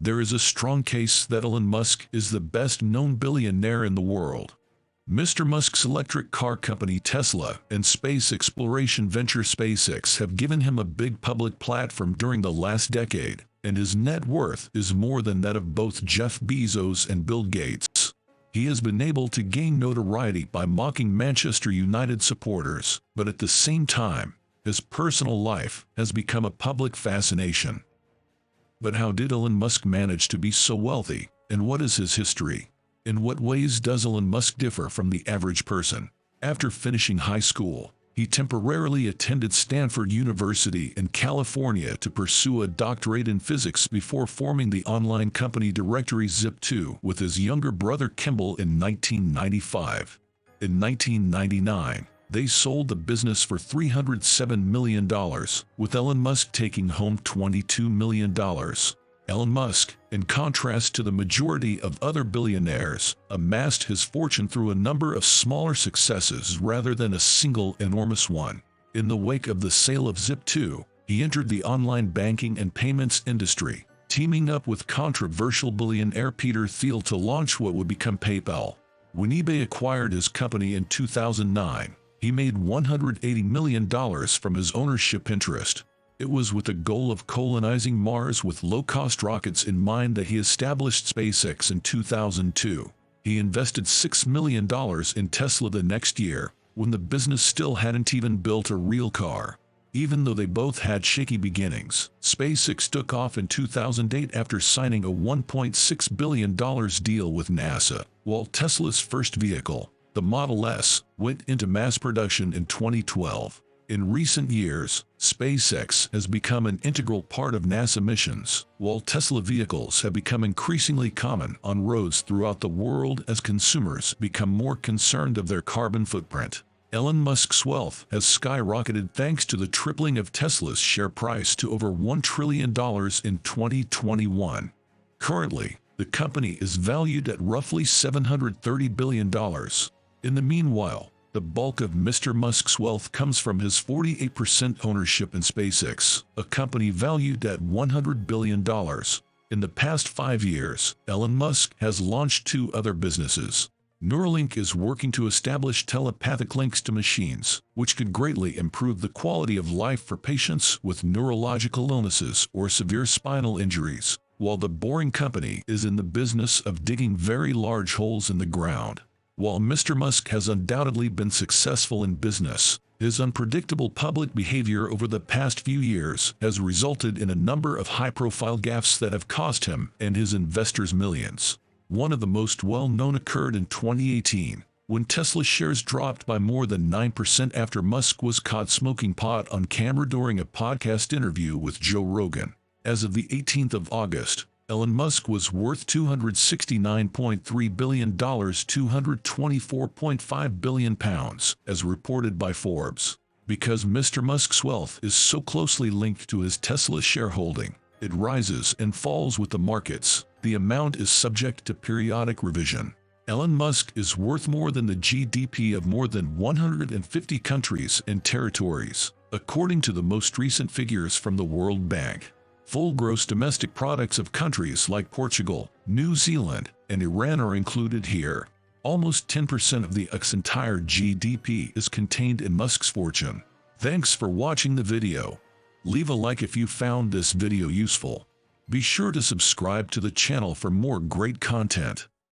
there is a strong case that Elon Musk is the best-known billionaire in the world. Mr. Musk's electric car company Tesla and space exploration venture SpaceX have given him a big public platform during the last decade, and his net worth is more than that of both Jeff Bezos and Bill Gates. He has been able to gain notoriety by mocking Manchester United supporters, but at the same time, his personal life has become a public fascination. But how did Elon Musk manage to be so wealthy, and what is his history? In what ways does Elon Musk differ from the average person? After finishing high school, he temporarily attended Stanford University in California to pursue a doctorate in physics before forming the online company directory Zip2 with his younger brother Kimball in 1995. In 1999, they sold the business for $307 million, with Elon Musk taking home $22 million. Elon Musk, in contrast to the majority of other billionaires, amassed his fortune through a number of smaller successes rather than a single enormous one. In the wake of the sale of Zip2, he entered the online banking and payments industry, teaming up with controversial billionaire Peter Thiel to launch what would become PayPal. When eBay acquired his company in 2009, he made $180 million from his ownership interest. It was with the goal of colonizing Mars with low-cost rockets in mind that he established SpaceX in 2002. He invested $6 million in Tesla the next year, when the business still hadn't even built a real car. Even though they both had shaky beginnings, SpaceX took off in 2008 after signing a $1.6 billion deal with NASA, while Tesla's first vehicle, the Model S, went into mass production in 2012. In recent years, SpaceX has become an integral part of NASA missions, while Tesla vehicles have become increasingly common on roads throughout the world as consumers become more concerned of their carbon footprint. Elon Musk's wealth has skyrocketed thanks to the tripling of Tesla's share price to over $1 trillion in 2021. Currently, the company is valued at roughly $730 billion. In the meanwhile, the bulk of Mr. Musk's wealth comes from his 48% ownership in SpaceX, a company valued at $100 billion. In the past 5 years, Elon Musk has launched 2 other businesses. Neuralink is working to establish telepathic links to machines, which could greatly improve the quality of life for patients with neurological illnesses or severe spinal injuries, while the Boring Company is in the business of digging very large holes in the ground. While Mr. Musk has undoubtedly been successful in business, his unpredictable public behavior over the past few years has resulted in a number of high-profile gaffes that have cost him and his investors millions. One of the most well-known occurred in 2018, when Tesla shares dropped by more than 9% after Musk was caught smoking pot on camera during a podcast interview with Joe Rogan. As of the 18th of August, Elon Musk was worth $269.3 billion, £224.5 billion, as reported by Forbes. Because Mr. Musk's wealth is so closely linked to his Tesla shareholding, it rises and falls with the markets. The amount is subject to periodic revision. Elon Musk is worth more than the GDP of more than 150 countries and territories, according to the most recent figures from the World Bank. Full gross domestic products of countries like Portugal, New Zealand, and Iran are included here. Almost 10% of the entire GDP is contained in Musk's fortune. Thanks for watching the video. Leave a like if you found this video useful. Be sure to subscribe to the channel for more great content.